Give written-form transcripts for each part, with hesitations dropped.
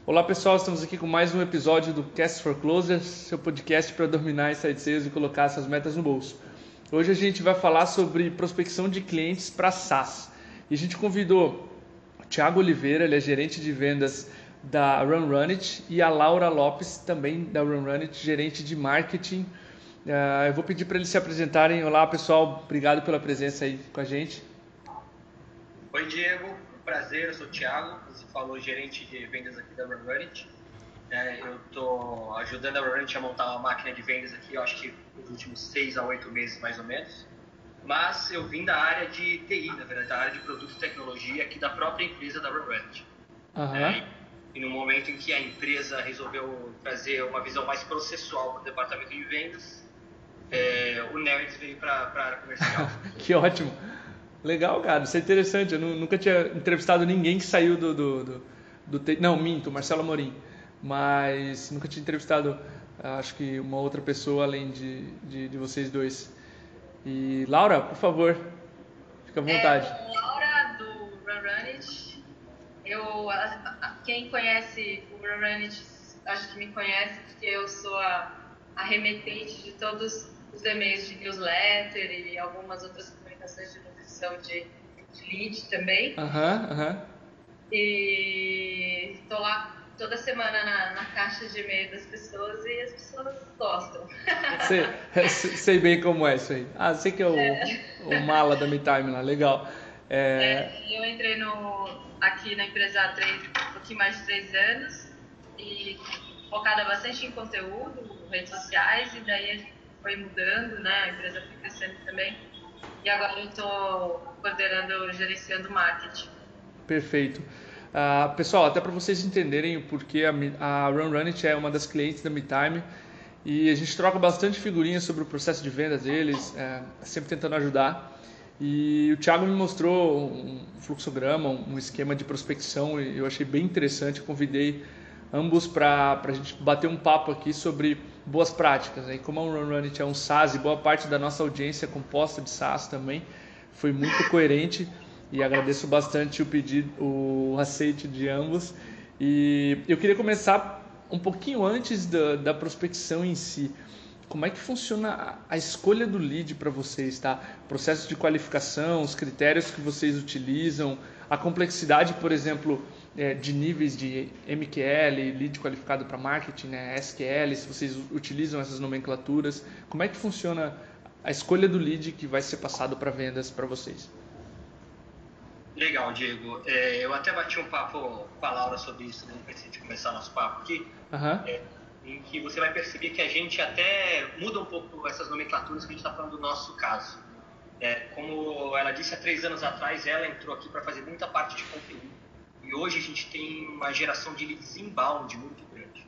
Olá pessoal, estamos aqui com mais um episódio do Cast for Closers, seu podcast para dominar inside sales e colocar essas metas no bolso. Hoje a gente vai falar sobre prospecção de clientes para SaaS. E a gente convidou o Thiago Oliveira, ele é gerente de vendas da RunRunit, e a Laura Lopes, também da RunRunit, gerente de marketing. Eu vou pedir para eles se apresentarem. Olá pessoal, obrigado pela presença aí com a gente. Oi Diego, prazer, eu sou o Thiago, você falou gerente de vendas aqui da RunRunit. Eu estou ajudando a RunRunit a montar uma máquina de vendas aqui, eu acho que nos últimos 6 a 8 meses mais ou menos. Mas eu vim da área de TI, na verdade, da área de produto e tecnologia aqui da própria empresa da RunRunit. E no momento em que a empresa resolveu trazer uma visão mais processual para o departamento de vendas, o Nerds veio para a área comercial. Que ótimo! Legal, cara, isso é interessante. Eu nunca tinha entrevistado ninguém que saiu Não, minto, Marcelo Amorim. Mas nunca tinha entrevistado, acho que uma outra pessoa além de vocês dois. E Laura, por favor, fica à vontade. Laura, do RunRunit. Quem conhece o RunRunit, acho que me conhece, porque eu sou a remetente de todos os e-mails de newsletter e algumas outras comunicações de nutrição de lead também. E estou lá toda semana na caixa de e-mail das pessoas e as pessoas gostam. Sei bem como é isso aí. Sei que é o mala da MeTime lá, legal. Eu entrei aqui na empresa há um pouquinho mais de 3 anos e focada bastante em conteúdo, redes sociais, e daí a gente foi mudando, né? A empresa foi crescendo também. E agora eu estou coordenando, gerenciando marketing. Perfeito. Pessoal, até para vocês entenderem o porquê, a RunRunit é uma das clientes da MeTime e a gente troca bastante figurinhas sobre o processo de vendas deles, sempre tentando ajudar. E o Thiago me mostrou um fluxograma, um esquema de prospecção, e eu achei bem interessante. Eu convidei ambos para a gente bater um papo aqui sobre boas práticas. E como a RunRunit é um SaaS e boa parte da nossa audiência é composta de SaaS também, foi muito coerente. E agradeço bastante o aceite de ambos. E eu queria começar um pouquinho antes da prospecção em si. Como é que funciona a escolha do lead para vocês, tá? Processo de qualificação, os critérios que vocês utilizam, a complexidade, por exemplo, de níveis de MQL, lead qualificado para marketing, né? SQL, se vocês utilizam essas nomenclaturas. Como é que funciona a escolha do lead que vai ser passado para vendas para vocês? Legal, Diego. Eu até bati um papo com a Laura sobre isso antes de começar nosso papo aqui, em que você vai perceber que a gente até muda um pouco essas nomenclaturas que a gente está falando do nosso caso. Como ela disse, há 3 anos atrás, ela entrou aqui para fazer muita parte de conteúdo. E hoje a gente tem uma geração de leads inbound muito grande.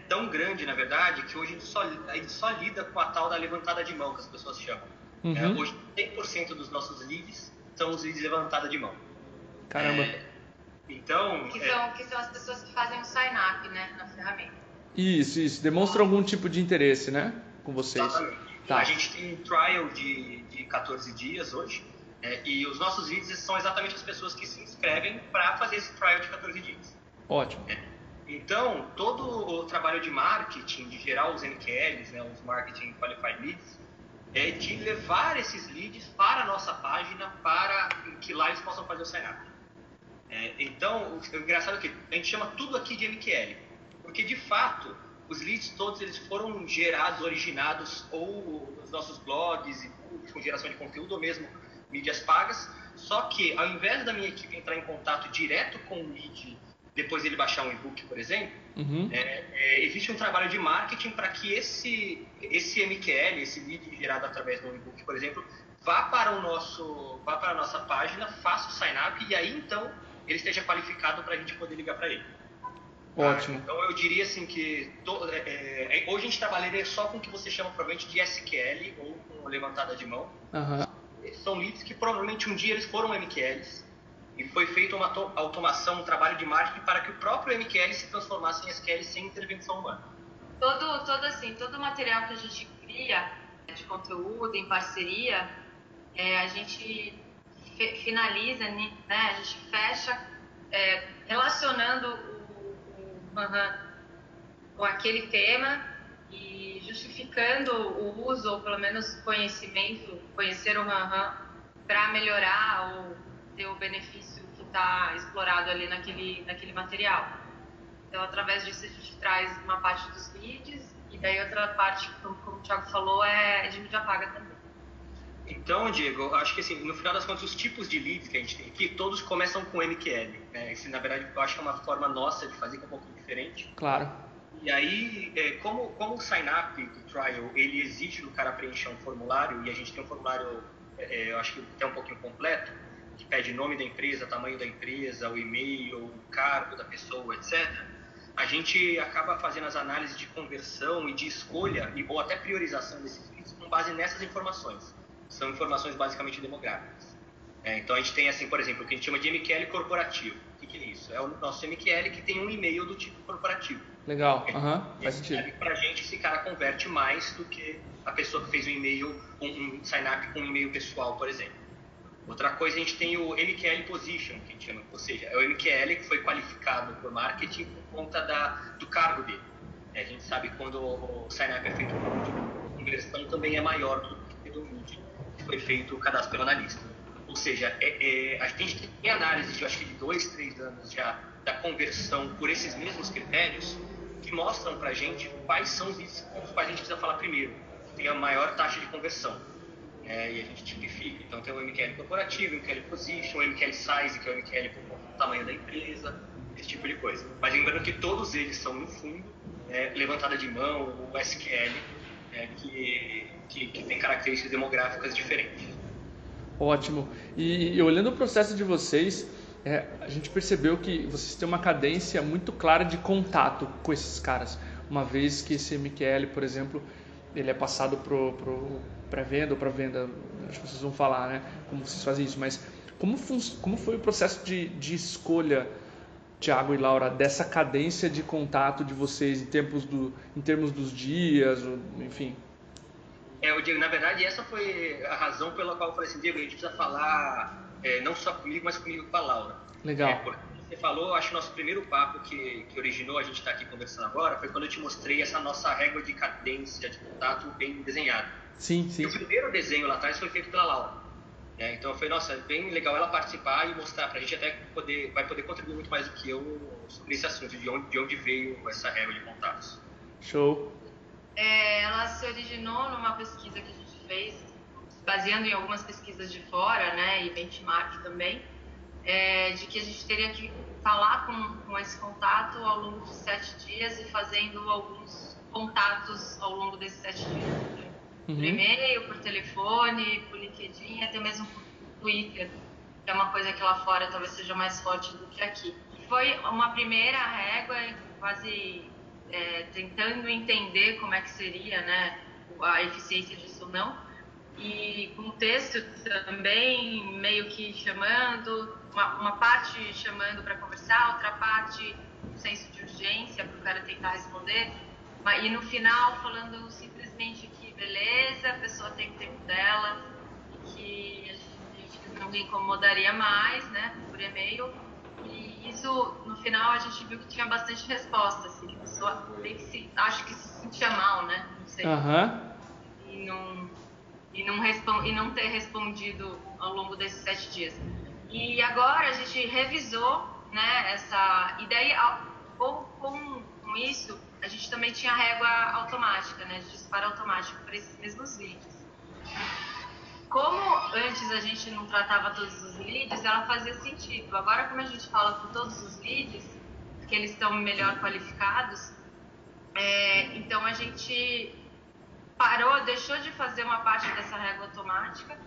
Tão grande, na verdade, que hoje a gente só lida com a tal da levantada de mão, que as pessoas chamam. Hoje, 100% dos nossos leads são os leads levantada de mão. Caramba! Então... Que são as pessoas que fazem o sign-up, né, na ferramenta. Isso. Demonstra algum tipo de interesse, né, com vocês. Exatamente. Tá. A gente tem um trial de 14 dias hoje, e os nossos leads são exatamente as pessoas que se inscrevem para fazer esse trial de 14 dias. Ótimo. Então, todo o trabalho de marketing, de gerar os MQLs, né, os Marketing Qualified Leads, é de levar esses leads para a nossa página para que lá eles possam fazer o sign-up. Então, o engraçado é que a gente chama tudo aqui de MQL, porque de fato os leads todos eles foram gerados, originados ou nos nossos blogs e com geração de conteúdo ou mesmo mídias pagas, só que ao invés da minha equipe entrar em contato direto com o lead depois ele baixar um e-book, por exemplo, existe um trabalho de marketing para que esse MQL, esse lead gerado através do e-book, por exemplo, vá para a nossa página, faça o sign-up e aí então ele esteja qualificado para a gente poder ligar para ele. Ótimo. Então eu diria assim que hoje a gente trabalharia só com o que você chama provavelmente de SQL ou com levantada de mão. São leads que provavelmente um dia eles foram MQLs. E foi feita uma automação, um trabalho de marketing para que o próprio MQL se transformasse em SQL sem intervenção humana. Todo o material que a gente cria de conteúdo em parceria, a gente finaliza, né? A gente fecha relacionando com aquele tema e justificando o uso, ou pelo menos conhecer o para melhorar ou ter o benefício que está explorado ali naquele material. Então, através disso, a gente traz uma parte dos leads e daí outra parte, como o Thiago falou, é de mídia paga também. Então, Diego, acho que assim, no final das contas, os tipos de leads que a gente tem aqui, todos começam com MQL. Né? Isso, na verdade, eu acho que é uma forma nossa de fazer que é um pouquinho diferente. Claro. E aí, como o sign-up do trial, ele exige que o cara preencha um formulário, e a gente tem um formulário, eu acho que até um pouquinho completo, que pede nome da empresa, tamanho da empresa, o e-mail, o cargo da pessoa, etc. A gente acaba fazendo as análises de conversão e de escolha, ou até priorização desses leads com base nessas informações. São informações basicamente demográficas. Então a gente tem, assim, por exemplo, o que a gente chama de MQL corporativo. O que é isso? É o nosso MQL que tem um e-mail do tipo corporativo. Legal, faz sentido. Para a gente, esse cara converte mais do que a pessoa que fez um e-mail, um sign-up com um e-mail pessoal, por exemplo. Outra coisa, a gente tem o MQL Position, que a gente chama, ou seja, é o MQL que foi qualificado por marketing por conta do cargo dele. A gente sabe que quando o sign-up é feito por a conversão também é maior do que do lead que foi feito o cadastro pelo analista. Ou seja, a gente tem análise de, acho que de 2, 3 anos já da conversão por esses mesmos critérios que mostram para a gente quais são os leads com os quais a gente precisa falar primeiro, tem a maior taxa de conversão. E a gente tipifica. Então tem o MQL corporativo, o MQL Position, o MQL Size, que é o MQL por tamanho da empresa, esse tipo de coisa. Mas lembrando que todos eles são, no fundo, levantada de mão, o SQL, que tem características demográficas diferentes. Ótimo. E olhando o processo de vocês, a gente percebeu que vocês têm uma cadência muito clara de contato com esses caras. Uma vez que esse MQL, por exemplo, ele é passado pro pré-venda ou para venda, acho que vocês vão falar, né? Como vocês fazem isso, mas como foi o processo de escolha, Thiago e Laura, dessa cadência de contato de vocês em termos dos dias, enfim? Diego, na verdade, essa foi a razão pela qual eu falei assim, Diego, a gente precisa falar não só comigo, mas comigo com a Laura. Legal. Porque você falou, acho que o nosso primeiro papo que originou a gente estar aqui conversando agora foi quando eu te mostrei essa nossa régua de cadência de contato bem desenhada. Sim. E o primeiro desenho lá atrás foi feito pela Laura. Então foi, nossa, bem legal ela participar e mostrar pra gente, até vai poder contribuir muito mais do que eu sobre esse assunto, de onde veio essa régua de contatos. Show. Ela se originou numa pesquisa que a gente fez, baseando em algumas pesquisas de fora, né, e benchmark também, de que a gente teria que falar com esse contato ao longo de 7 dias e fazendo alguns contatos ao longo desses 7 dias. Por e-mail, por telefone, por LinkedIn, até mesmo por Twitter, que é uma coisa que lá fora talvez seja mais forte do que aqui. Foi uma primeira régua, quase tentando entender como é que seria, né, a eficiência disso ou não. E com o texto também meio que chamando, uma parte chamando para conversar, outra parte um senso de urgência para o cara tentar responder. E no final falando simplesmente que beleza, a pessoa tem o tempo dela e que a gente não incomodaria mais, né, por e-mail. E isso, no final, a gente viu que tinha bastante resposta, assim, que a pessoa acho que se sentia mal, né, não sei. E não ter respondido ao longo desses 7 dias. E agora a gente revisou, né, essa ideia, ou com isso, a gente também tinha régua automática, né, de disparo automático para esses mesmos leads. Como antes a gente não tratava todos os leads, ela fazia sentido. Agora, como a gente fala com todos os leads, porque eles estão melhor qualificados, então a gente deixou de fazer uma parte dessa régua automática,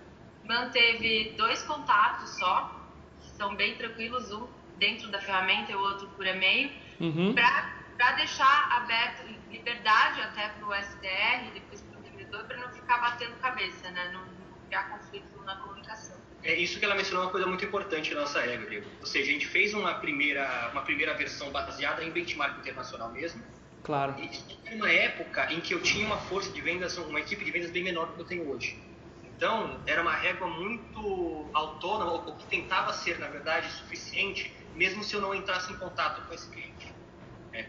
manteve 2 contatos só, que são bem tranquilos, um dentro da ferramenta e o outro por e-mail, para deixar aberto, liberdade até para o SDR e depois para o vendedor, para não ficar batendo cabeça, né? Não criar conflito na comunicação. Isso que ela mencionou é uma coisa muito importante na nossa regra, Diego. Ou seja, a gente fez uma primeira versão baseada em benchmark internacional mesmo. Claro. E em uma época em que eu tinha uma força de vendas, uma equipe de vendas bem menor do que eu tenho hoje. Então, era uma régua muito autônoma, ou que tentava ser, na verdade, suficiente, mesmo se eu não entrasse em contato com esse cliente.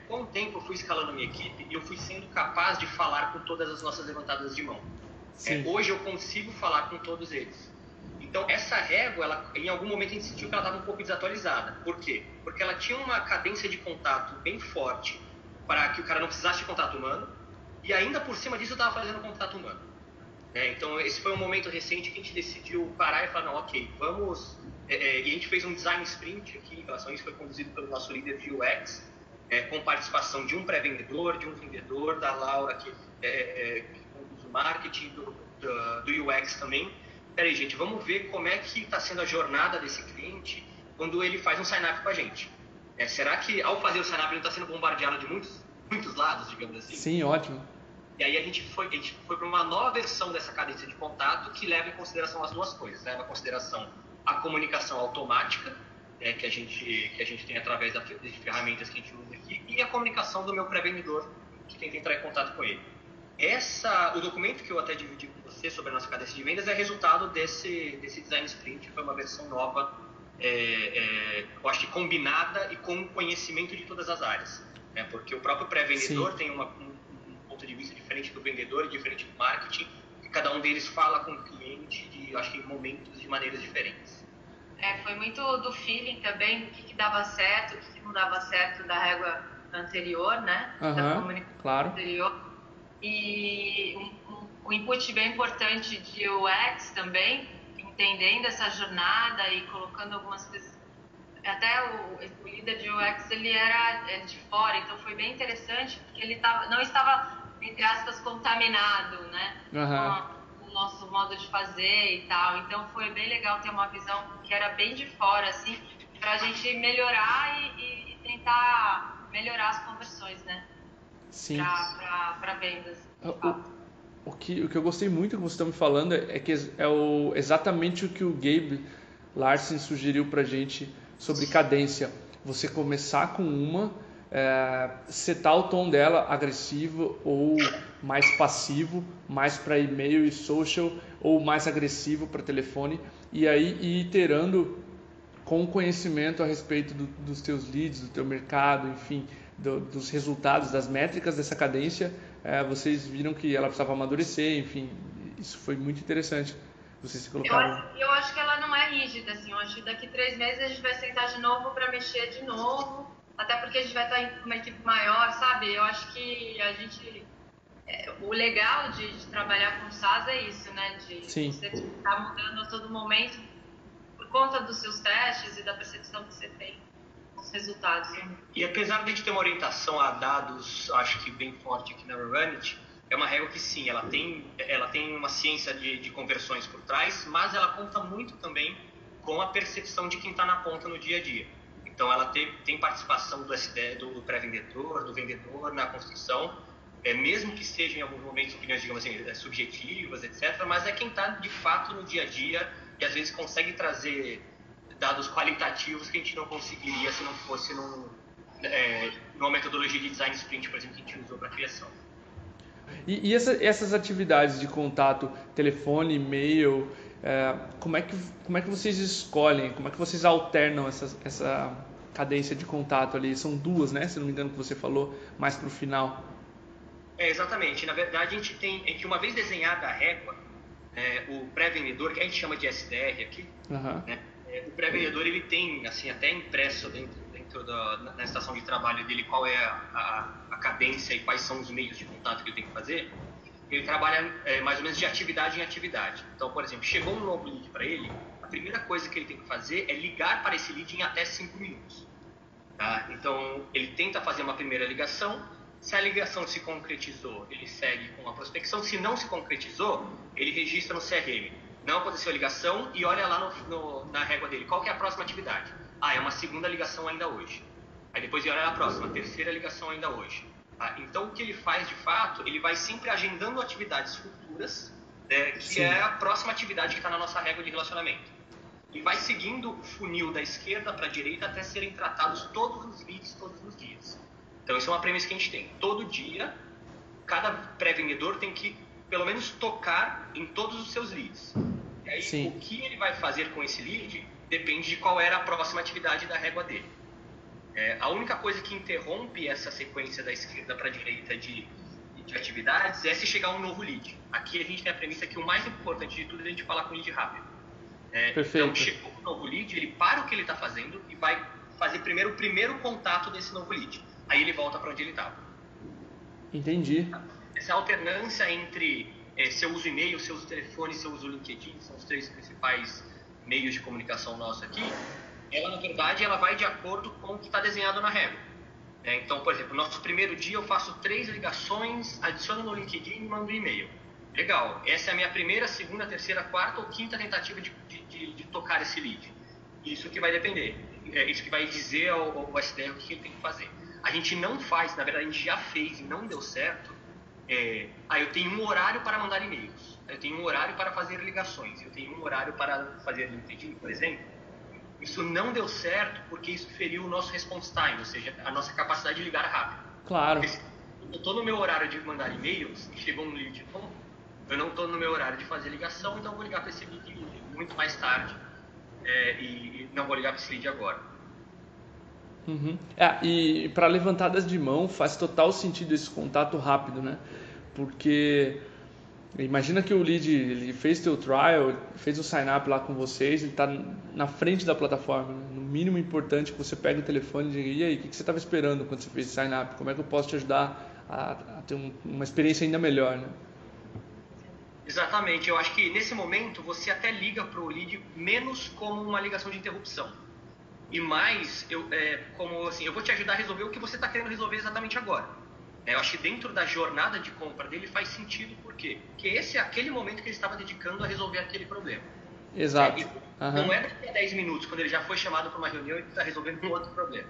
Com o tempo eu fui escalando a minha equipe e eu fui sendo capaz de falar com todas as nossas levantadas de mão. Hoje eu consigo falar com todos eles. Então essa régua, ela, em algum momento a gente sentiu que ela estava um pouco desatualizada. Por quê? Porque ela tinha uma cadência de contato bem forte para que o cara não precisasse de contato humano e ainda por cima disso eu estava fazendo contato humano. Então esse foi um momento recente que a gente decidiu parar e falar, não, ok, vamos... e a gente fez um design sprint aqui em relação a isso, foi conduzido pelo nosso líder de UX, com participação de um pré-vendedor, de um vendedor, da Laura, que conduz o marketing, do UX também. Peraí, gente, vamos ver como é que está sendo a jornada desse cliente quando ele faz um sign-up com a gente. Será que ao fazer o sign-up ele está sendo bombardeado de muitos lados, digamos assim? Sim, ótimo. E aí a gente foi para uma nova versão dessa cadência de contato que leva em consideração as duas coisas. Leva em consideração a comunicação automática, que a gente tem através de ferramentas que a gente usa aqui, e a comunicação do meu pré-vendedor, que tenta entrar em contato com ele. O documento que eu até dividi com você sobre a nossa cadência de vendas é resultado desse design sprint, foi uma versão nova, eu acho que combinada e com conhecimento de todas as áreas. Porque o próprio pré-vendedor tem um ponto de vista diferente do vendedor e diferente do marketing, e cada um deles fala com o cliente acho que em momentos de maneiras diferentes. Foi muito do feeling também, o que dava certo, o que não dava certo da régua anterior, né? Da comunicação anterior. E um input bem importante de UX também, entendendo essa jornada e colocando algumas coisas. Até o líder de UX, ele era de fora, então foi bem interessante, porque ele não estava, entre aspas, contaminado, né? Com o nosso modo de fazer e tal. Então foi bem legal ter uma visão que era bem de fora, assim, para a gente melhorar e tentar melhorar as conversões, né? Sim. Para vendas. O que eu gostei muito que você está me falando é que exatamente o que o Gabe Larsen sugeriu para a gente sobre cadência. Você começar com setar o tom dela agressivo ou mais passivo, mais para e-mail e social, ou mais agressivo para telefone, e aí ir iterando com conhecimento a respeito dos teus leads, do teu mercado, enfim, dos resultados, das métricas dessa cadência. Vocês viram que ela precisava amadurecer, enfim, isso foi muito interessante. Vocês se colocaram... Eu acho que ela não é rígida, assim, eu acho que daqui 3 meses a gente vai sentar de novo para mexer de novo, até porque a gente vai estar em uma equipe maior, sabe? Eu acho que a gente... o legal de trabalhar com SaaS é isso, né? De Sim. Você estar mudando a todo momento por conta dos seus testes e da percepção que você tem com os resultados. Né? E apesar de a gente ter uma orientação a dados, acho que bem forte aqui na Runit, é uma régua que sim, ela tem uma ciência de conversões por trás, mas ela conta muito também com a percepção de quem está na ponta no dia a dia. Então ela tem participação do pré-vendedor, do vendedor na construção, mesmo que sejam em alguns momentos opiniões, digamos assim, subjetivas, etc., mas é quem está de fato no dia a dia e às vezes consegue trazer dados qualitativos que a gente não conseguiria se não fosse numa metodologia de design sprint, por exemplo, que a gente usou para a criação. E essas atividades de contato, telefone, e-mail, como é que vocês escolhem, como é que vocês alternam essa cadência de contato ali? São 2, né? Se não me engano, que você falou mais para o final. Exatamente. Na verdade, a gente tem que uma vez desenhada a régua, o pré-vendedor, que a gente chama de SDR aqui, né? O pré-vendedor ele tem assim até impresso na estação de trabalho dele qual é a cadência e quais são os meios de contato que ele tem que fazer. Ele trabalha mais ou menos de atividade em atividade. Então, por exemplo, chegou um novo lead para ele, a primeira coisa que ele tem que fazer é ligar para esse lead em até 5 minutos. Tá? Então, ele tenta fazer uma primeira ligação. Se a ligação se concretizou, ele segue com a prospecção. Se não se concretizou, ele registra no CRM. Não aconteceu a ligação e olha lá na régua dele. Qual que é a próxima atividade? É uma segunda ligação ainda hoje. Aí depois ele olha a próxima, terceira ligação ainda hoje. Tá? Então o que ele faz de fato, ele vai sempre agendando atividades futuras, que é a próxima atividade que está na nossa régua de relacionamento. E vai seguindo o funil da esquerda para a direita até serem tratados todos os leads todos os dias. Então isso é uma premissa que a gente tem. Todo dia, cada pré-vendedor tem que pelo menos tocar em todos os seus leads. E aí, sim, o que ele vai fazer com esse lead depende de qual era a próxima atividade da régua dele. A única coisa que interrompe essa sequência da esquerda para a direita de atividades é se chegar um novo lead. Aqui a gente tem a premissa que o mais importante de tudo é a gente falar com o lead rápido. Perfeito. Então, chegou um novo lead, ele para o que ele está fazendo e vai fazer primeiro o primeiro contato desse novo lead. Aí ele volta para onde ele estava. Entendi. Essa alternância entre se eu uso e-mail, se eu uso telefone, se eu uso LinkedIn, são os 3 principais meios de comunicação nossos aqui, ela, na verdade, ela vai de acordo com o que está desenhado na regra. Então, por exemplo, no nosso primeiro dia eu faço 3 ligações, adiciono no LinkedIn e mando um e-mail. Legal, essa é a minha primeira, segunda, terceira, quarta ou quinta tentativa de tocar esse lead. Isso que vai depender, isso que vai dizer ao SDR o que ele tem que fazer. A gente não faz, na verdade a gente já fez e não deu certo, eu tenho um horário para mandar e-mails, eu tenho um horário para fazer ligações, eu tenho um horário para fazer LinkedIn, por exemplo. Isso não deu certo porque isso feriu o nosso response time, ou seja, a nossa capacidade de ligar rápido. Claro. Porque se eu estou no meu horário de mandar e-mails e chegou um lead novo, eu não estou no meu horário de fazer ligação, então eu vou ligar para esse lead muito mais tarde e não vou ligar para esse lead agora. Uhum. E para levantadas de mão faz total sentido esse contato rápido, né? Porque imagina que o lead ele fez teu trial, fez o sign up lá com vocês, ele está na frente da plataforma, né? No mínimo importante que você pega o telefone e diga, e aí, o que você estava esperando quando você fez o sign up? Como é que eu posso te ajudar a ter uma experiência ainda melhor, né? Exatamente, eu acho que nesse momento você até liga para o lead menos como uma ligação de interrupção. E mais, como assim, eu vou te ajudar a resolver o que você está querendo resolver exatamente agora. Eu acho que dentro da jornada de compra dele faz sentido, por quê? Porque esse é aquele momento que ele estava dedicando a resolver aquele problema. Exato. Não é daqui a 10 minutos, quando ele já foi chamado para uma reunião e está resolvendo um outro problema.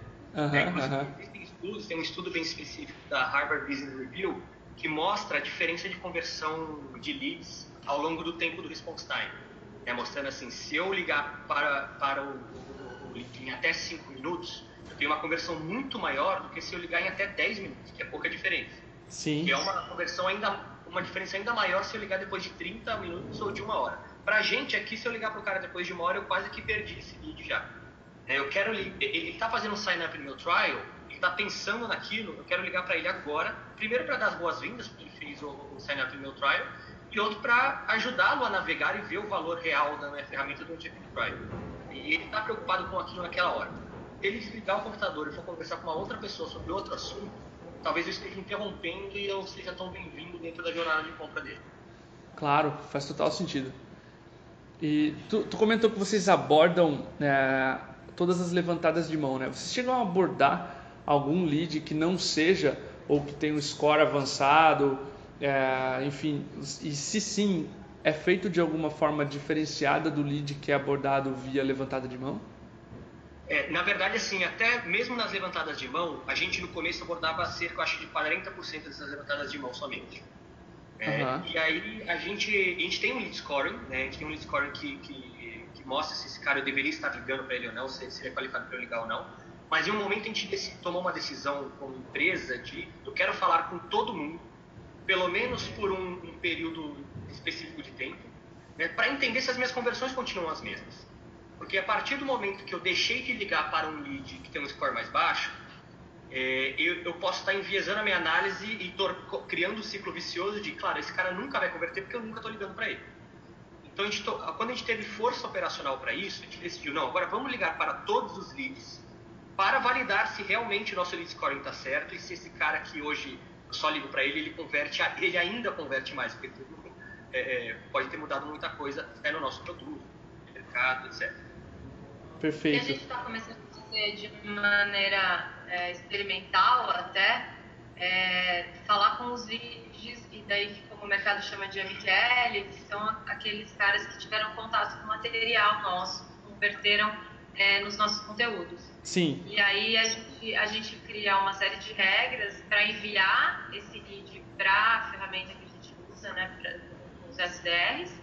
Existem estudos, tem um estudo bem específico da Harvard Business Review que mostra a diferença de conversão de leads ao longo do tempo do response time. Mostrando assim, se eu ligar para o lead em até 5 minutos, eu tenho uma conversão muito maior do que se eu ligar em até 10 minutos, que é pouca diferença. Sim. Que é uma diferença ainda maior se eu ligar depois de 30 minutos ou de 1 hora. Pra gente aqui, se eu ligar pro cara depois de 1 hora, eu quase que perdi esse lead já. Ele tá fazendo um sign-up no meu trial, ele tá pensando naquilo, eu quero ligar para ele agora, primeiro para dar as boas-vindas, porque ele fez o sign-up no meu trial, e outro para ajudá-lo a navegar e ver o valor real da minha ferramenta do check-in trial. E ele tá preocupado com aquilo naquela hora. Se ele desligar o computador e for conversar com uma outra pessoa sobre outro assunto, talvez eu esteja interrompendo e eu não seja tão bem-vindo dentro da jornada de compra dele. Claro, faz total sentido. E tu comentou que vocês abordam todas as levantadas de mão, né? Vocês chegam a abordar algum lead que não seja, ou que tenha um score avançado, enfim, e se sim, é feito de alguma forma diferenciada do lead que é abordado via levantada de mão? Na verdade, assim, até mesmo nas levantadas de mão, a gente no começo abordava cerca, eu acho, de 40% dessas levantadas de mão somente. E aí a gente tem um lead scoring, né? A gente tem um lead scoring que mostra se esse cara eu deveria estar ligando para ele ou não, se ele é qualificado para eu ligar ou não. Mas em um momento a gente tomou uma decisão como empresa de eu quero falar com todo mundo, pelo menos por um período específico de tempo, né, para entender se as minhas conversões continuam as mesmas. Porque a partir do momento que eu deixei de ligar para um lead que tem um score mais baixo, eu posso estar enviesando a minha análise e criando um ciclo vicioso de, claro, esse cara nunca vai converter porque eu nunca estou ligando para ele. Então, quando a gente teve força operacional para isso, a gente decidiu, não, agora vamos ligar para todos os leads para validar se realmente o nosso lead scoring está certo e se esse cara que hoje eu só ligo para ele, ele ainda converte mais, porque pode ter mudado muita coisa até no nosso produto, no mercado, etc. Perfeito. E a gente está começando a fazer de maneira experimental até, falar com os leads, e daí como o mercado chama de MQL, que são aqueles caras que tiveram contato com o material nosso, converteram nos nossos conteúdos. Sim. E aí a gente cria uma série de regras para enviar esse lead para a ferramenta que a gente usa, né, para os SDRs,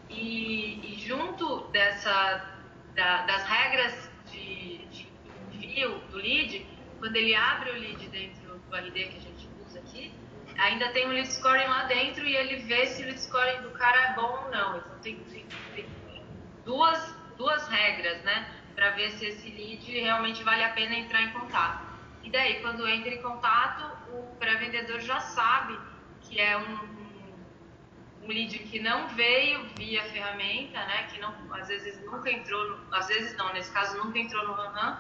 e junto das regras de envio do lead, quando ele abre o lead dentro do RD que a gente usa aqui, ainda tem um lead scoring lá dentro e ele vê se o lead scoring do cara é bom ou não. Então tem duas regras, né? para ver se esse lead realmente vale a pena entrar em contato. E daí, quando entra em contato, o pré-vendedor já sabe que é um lead que não veio via ferramenta, né? Que não, às vezes nunca entrou, às vezes não, nesse caso nunca entrou no RunRun,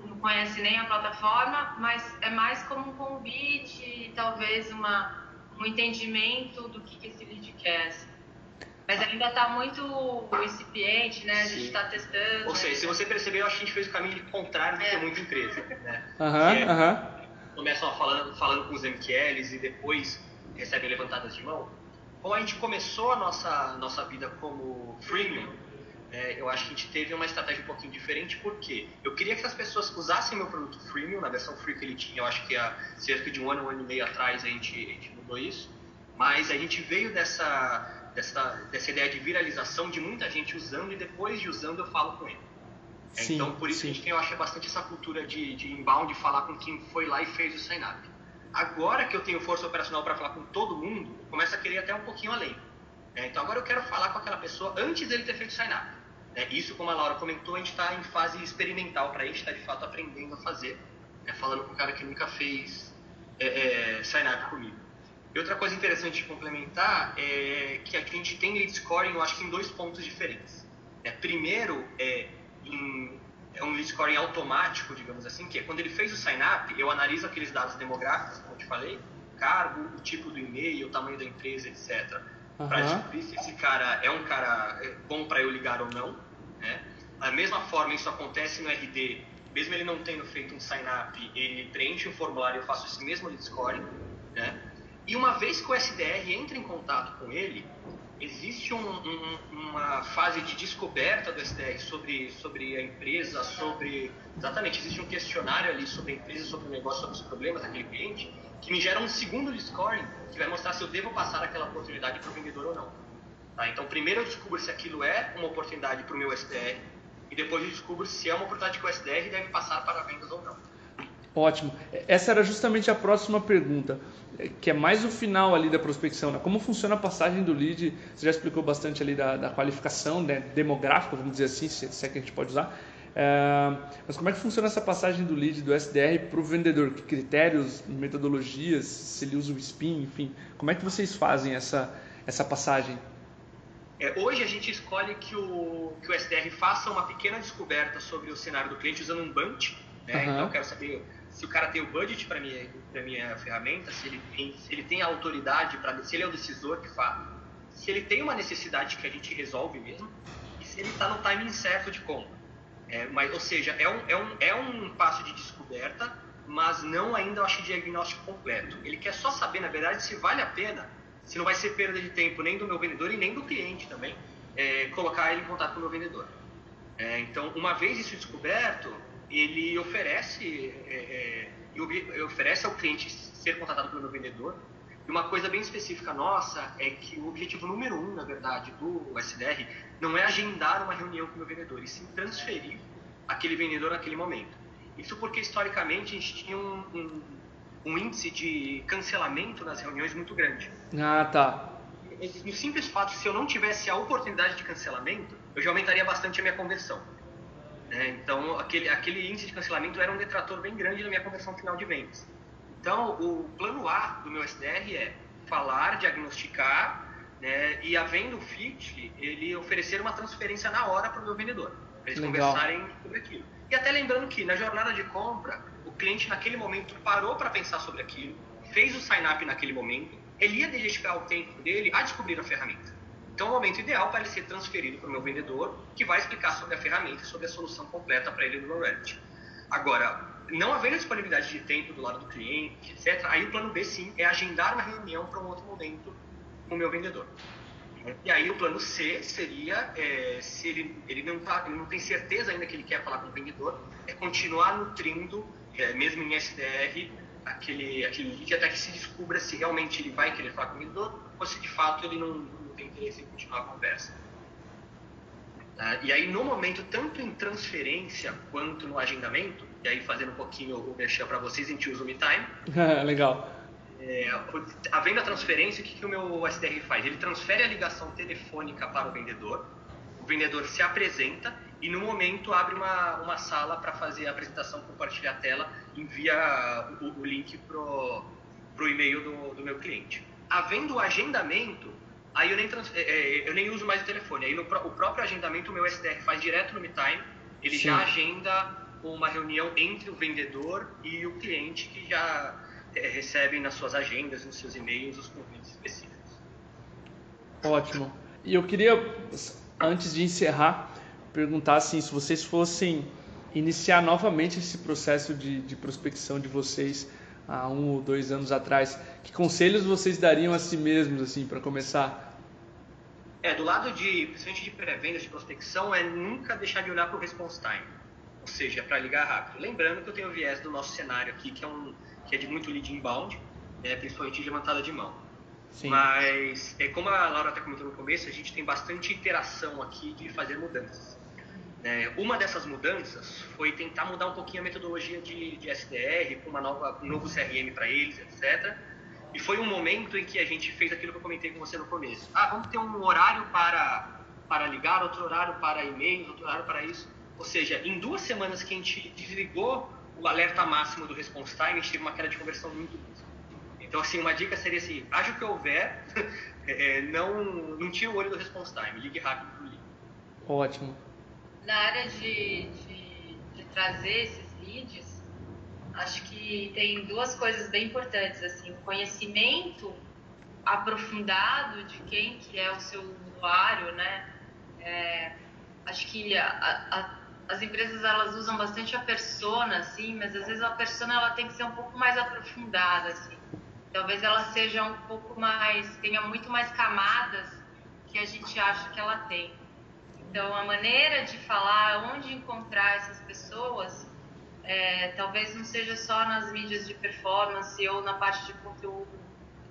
não conhece nem a plataforma, mas é mais como um convite, talvez um entendimento do que esse lead quer. Assim. Mas ainda está muito incipiente, né? A gente está testando. Ou seja, se você perceber, eu acho que a gente fez o caminho contrário do que é muita empresa, né? Começam falando com os MQLs e depois recebem levantadas de mão. Como a gente começou a nossa vida como freemium, eu acho que a gente teve uma estratégia um pouquinho diferente, porque eu queria que as pessoas usassem meu produto freemium, na versão free que ele tinha, eu acho que há cerca de um ano e meio atrás a gente mudou isso, mas a gente veio dessa ideia de viralização, de muita gente usando, e depois de usando eu falo com ele. Sim, então, por isso que a gente tem, eu acho, bastante essa cultura de inbound, de falar com quem foi lá e fez o sign-up. Agora que eu tenho força operacional para falar com todo mundo, eu começo a querer ir até um pouquinho além. Então agora eu quero falar com aquela pessoa antes dele ter feito o sign-up. Isso, como a Laura comentou, a gente está em fase experimental para a gente, está de fato aprendendo a fazer, falando com o cara que nunca fez sign-up comigo. E outra coisa interessante de complementar é que a gente tem lead scoring, eu acho que em 2 pontos diferentes. Primeiro, é um lead scoring automático, digamos assim, que é quando ele fez o sign-up, eu analiso aqueles dados demográficos, como eu te falei, cargo, o tipo do e-mail, o tamanho da empresa, etc. Para descobrir se esse cara é um cara bom para eu ligar ou não. Da mesma forma, isso acontece no RD, mesmo ele não tendo feito um sign-up, ele preenche um formulário, eu faço esse mesmo lead scoring. E uma vez que o SDR entra em contato com ele, existe uma fase de descoberta do SDR sobre a empresa, exatamente, existe um questionário ali sobre a empresa, sobre o negócio, sobre os problemas daquele cliente, que me gera um segundo lead scoring, que vai mostrar se eu devo passar aquela oportunidade para o vendedor ou não. Então, primeiro eu descubro se aquilo é uma oportunidade para o meu SDR, e depois eu descubro se é uma oportunidade que o SDR deve passar para vendas ou não. Ótimo. Essa era justamente a próxima pergunta, que é mais o final ali da prospecção, né? Como funciona a passagem do lead? Você já explicou bastante ali da qualificação, né? Demográfica, vamos dizer assim, se é que a gente pode usar. Mas como é que funciona essa passagem do lead do SDR para o vendedor? Que critérios, metodologias, se ele usa o SPIN, enfim. Como é que vocês fazem essa passagem? Hoje a gente escolhe que o SDR faça uma pequena descoberta sobre o cenário do cliente usando um bunch. Então eu quero saber se o cara tem o budget para minha ferramenta, se ele tem a autoridade, se ele é o decisor de fato, se ele tem uma necessidade que a gente resolve mesmo, e se ele está no timing certo de compra. Ou seja, é um passo de descoberta, mas não ainda, eu acho, diagnóstico completo. Ele quer só saber, na verdade, se vale a pena, se não vai ser perda de tempo nem do meu vendedor e nem do cliente também, colocar ele em contato com o meu vendedor. Então, uma vez isso descoberto, ele oferece ao cliente ser contatado pelo meu vendedor. E uma coisa bem específica nossa é que o objetivo número 1, na verdade, do SDR não é agendar uma reunião com o meu vendedor, e sim transferir aquele vendedor naquele momento. Isso porque, historicamente, a gente tinha um índice de cancelamento nas reuniões muito grande. Ah, tá. No simples fato, se eu não tivesse a oportunidade de cancelamento, eu já aumentaria bastante a minha conversão. Então, aquele índice de cancelamento era um detrator bem grande na minha conversão final de vendas. Então, o plano A do meu SDR é falar, diagnosticar, e havendo o fit, ele oferecer uma transferência na hora para o meu vendedor, para eles conversarem sobre aquilo. E até lembrando que na jornada de compra, o cliente naquele momento parou para pensar sobre aquilo, fez o sign-up naquele momento, ele ia dedicar o tempo dele a descobrir a ferramenta. Então é o momento ideal para ele ser transferido para o meu vendedor, que vai explicar sobre a ferramenta e sobre a solução completa para ele no Reddit. Agora, não havendo disponibilidade de tempo do lado do cliente, etc., aí o plano B, sim, é agendar uma reunião para um outro momento com o meu vendedor. E aí o plano C seria, se ele não tem certeza ainda que ele quer falar com o vendedor, é continuar nutrindo, mesmo em SDR, aquele lead até que se descubra se realmente ele vai querer falar com o vendedor ou se de fato ele não tem interesse em continuar a conversa. E aí no momento, tanto em transferência quanto no agendamento, e aí fazendo um pouquinho o merchan para vocês, a gente usa o MeTime. Legal. Havendo a transferência, o que o meu SDR faz? Ele transfere a ligação telefônica para o vendedor se apresenta, e no momento abre uma sala para fazer a apresentação, compartilhar a tela, envia o link pro e-mail do meu cliente. Havendo o agendamento, aí eu nem uso mais o telefone. Aí o próprio agendamento o meu SDR faz direto no MeTime, ele Sim. já agenda uma reunião entre o vendedor e o cliente, que já recebem nas suas agendas, nos seus e-mails, os convites específicos. Ótimo. E eu queria, antes de encerrar, perguntar assim, se vocês fossem iniciar novamente esse processo de prospecção de vocês há 1 ou 2 anos atrás, que conselhos vocês dariam a si mesmos assim para começar? Do lado principalmente de pré-vendas, de prospecção, nunca deixar de olhar para o response time, ou seja, para ligar rápido. Lembrando que eu tenho o viés do nosso cenário aqui, que é de muito lead inbound, principalmente de levantada de mão. Sim. Mas, como a Laura até comentou no começo, a gente tem bastante iteração aqui de fazer mudanças. Uma dessas mudanças foi tentar mudar um pouquinho a metodologia de SDR, com um novo CRM para eles, etc. E foi um momento em que a gente fez aquilo que eu comentei com você no começo. Vamos ter um horário para ligar, outro horário para e-mails, outro horário para isso. Ou seja, em 2 semanas que a gente desligou o alerta máximo do response time, a gente teve uma queda de conversão muito brusca. Então, assim, uma dica seria assim, haja o que houver, não tire o olho do response time, ligue rápido para o lead. Ótimo. Na área de trazer esses leads, acho que tem 2 coisas bem importantes, assim, o conhecimento aprofundado de quem que é o seu usuário, né? Acho que as empresas, elas usam bastante a persona, assim, mas às vezes a persona, ela tem que ser um pouco mais aprofundada, assim. Talvez ela seja um pouco mais, tenha muito mais camadas que a gente acha que ela tem. Então, a maneira de falar, onde encontrar essas pessoas, talvez não seja só nas mídias de performance ou na parte de conteúdo,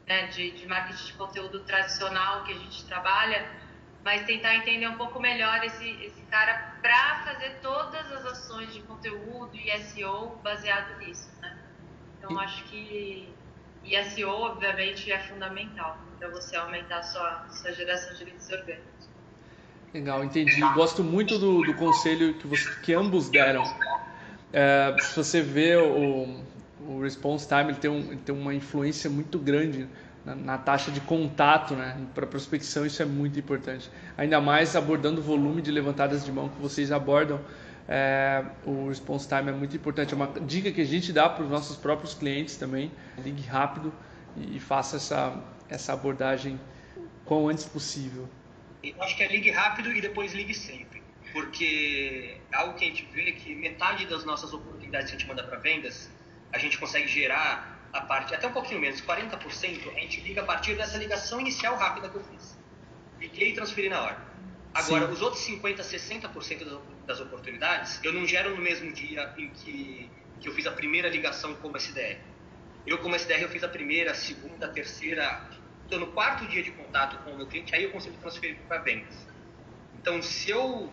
né, de marketing de conteúdo tradicional que a gente trabalha, mas tentar entender um pouco melhor esse cara para fazer todas as ações de conteúdo e SEO baseado nisso, né? Então, acho que SEO, obviamente, é fundamental para você aumentar a sua geração de leads orgânicos. Legal, entendi. Gosto muito do conselho que ambos deram. Se você vê o response time, ele tem uma influência muito grande na taxa de contato, né? Para prospecção isso é muito importante. Ainda mais abordando o volume de levantadas de mão que vocês abordam, o response time é muito importante. É uma dica que a gente dá para os nossos próprios clientes também. Ligue rápido e faça essa abordagem quão antes possível. Eu acho que ligue rápido e depois ligue sempre, porque algo que a gente vê é que metade das nossas oportunidades que a gente manda para vendas, a gente consegue gerar a parte, até um pouquinho menos, 40%, a gente liga a partir dessa ligação inicial rápida que eu fiz. Liguei e transferi na hora. Agora, Sim. Os outros 50%, 60% das oportunidades, eu não gero no mesmo dia em que eu fiz a primeira ligação como SDR. Eu, como SDR, eu fiz a primeira, a segunda, a terceira. Estou no 4º dia de contato com o meu cliente, aí eu consigo transferir para vendas. Então, se eu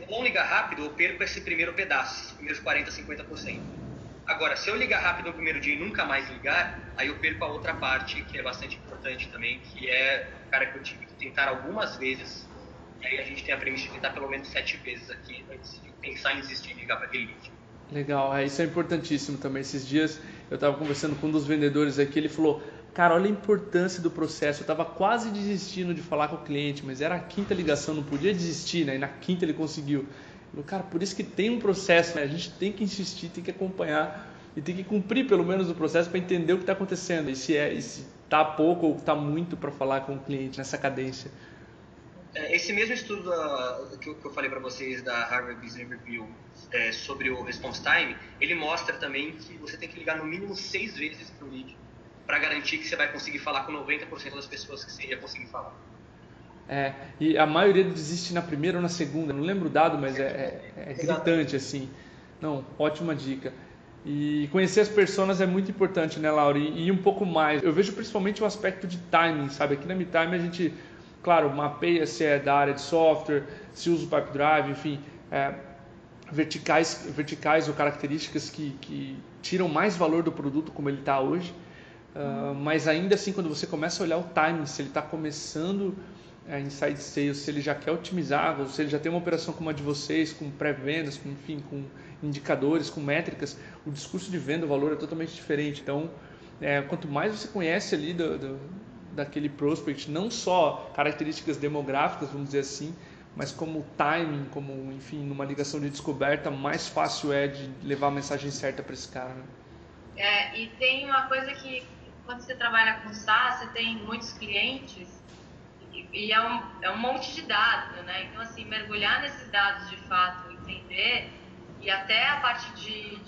não ligar rápido, eu perco esse primeiro pedaço, esses primeiros 40%, 50%. Agora, se eu ligar rápido no primeiro dia e nunca mais ligar, aí eu perco a outra parte, que é bastante importante também, que é o cara que eu tive que tentar algumas vezes, e aí a gente tem a premissa de tentar pelo menos 7 vezes aqui, antes de pensar em desistir de ligar para aquele lead. Legal, isso é importantíssimo também. Esses dias eu estava conversando com um dos vendedores aqui, ele falou, cara, olha a importância do processo, eu estava quase desistindo de falar com o cliente, mas era a 5ª ligação, não podia desistir, né? E na 5ª ele conseguiu. Eu falei, cara, por isso que tem um processo, né? A gente tem que insistir, tem que acompanhar e tem que cumprir pelo menos o processo para entender o que está acontecendo, e se está pouco ou está muito para falar com o cliente nessa cadência. Esse mesmo estudo que eu falei para vocês da Harvard Business Review sobre o response time, ele mostra também que você tem que ligar no mínimo 6 vezes para o lead para garantir que você vai conseguir falar com 90% das pessoas que você ia conseguir falar. E a maioria desiste na primeira ou na segunda, não lembro o dado, mas é gritante assim. Não, ótima dica. E conhecer as personas é muito importante, né, Laura? E um pouco mais. Eu vejo principalmente o aspecto de timing, sabe? Aqui na MeTime a gente, claro, mapeia se é da área de software, se usa o Pipe Drive, enfim, verticais ou características que tiram mais valor do produto como ele está hoje. Mas ainda assim, quando você começa a olhar o timing, se ele está começando inside sales, se ele já quer otimizar, ou se ele já tem uma operação como a de vocês, com pré-vendas, com, enfim, com indicadores, com métricas, o discurso de venda, o valor é totalmente diferente. Então, quanto mais você conhece ali daquele prospect, não só características demográficas, vamos dizer assim, mas como timing, como, enfim, numa ligação de descoberta, mais fácil é de levar a mensagem certa para esse cara, né? E tem uma coisa que, quando você trabalha com SaaS, você tem muitos clientes e é um monte de dados, né? Então, assim, mergulhar nesses dados de fato, entender, e até a parte de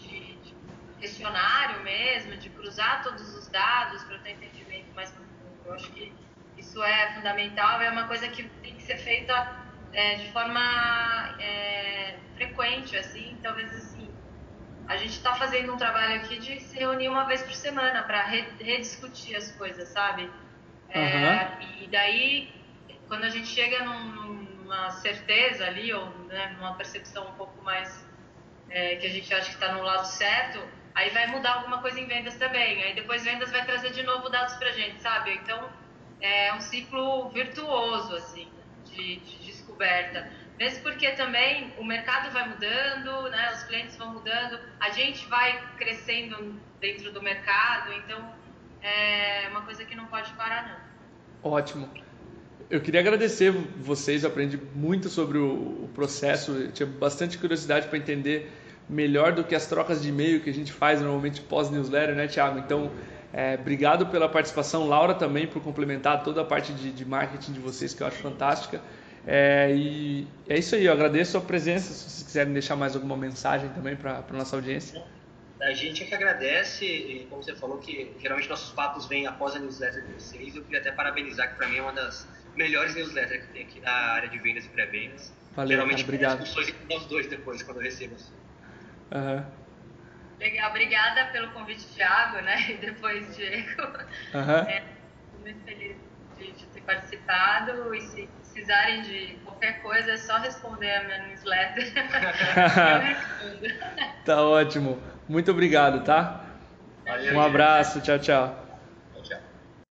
questionário mesmo, de cruzar todos os dados para ter entendimento mais profundo. Eu acho que isso é fundamental, é uma coisa que tem que ser feita de forma frequente, assim, talvez assim. A gente está fazendo um trabalho aqui de se reunir uma vez por semana para rediscutir as coisas, sabe? E daí, quando a gente chega numa certeza ali, ou né, numa percepção um pouco mais que a gente acha que está no lado certo, aí vai mudar alguma coisa em vendas também. Aí depois vendas vai trazer de novo dados pra gente, sabe? Então, é um ciclo virtuoso, assim, de descoberta. Mesmo porque também o mercado vai mudando, né? Os clientes vão mudando, a gente vai crescendo dentro do mercado, então é uma coisa que não pode parar, não. Ótimo. Eu queria agradecer vocês, eu aprendi muito sobre o processo, eu tinha bastante curiosidade para entender melhor do que as trocas de e-mail que a gente faz normalmente pós-newsletter, né, Thiago? Então, obrigado pela participação, Laura também por complementar toda a parte de marketing de vocês, que eu acho fantástica. E é isso aí, eu agradeço a presença, se vocês quiserem deixar mais alguma mensagem também para a nossa audiência. A gente é que agradece, e como você falou, que geralmente nossos papos vêm após a newsletter de vocês. Eu queria até parabenizar, que para mim é uma das melhores newsletters que tem aqui na área de vendas e pré-vendas. Valeu, geralmente, cara, obrigado. discussões entre nós dois depois, quando eu recebo. Legal, obrigada pelo convite, Thiago, né? E depois, Diego. Muito feliz de ter participado, e se precisarem de qualquer coisa, é só responder a minha newsletter. Eu respondo. Tá ótimo. Muito obrigado, tá? Valeu, Um abraço, tchau, tchau.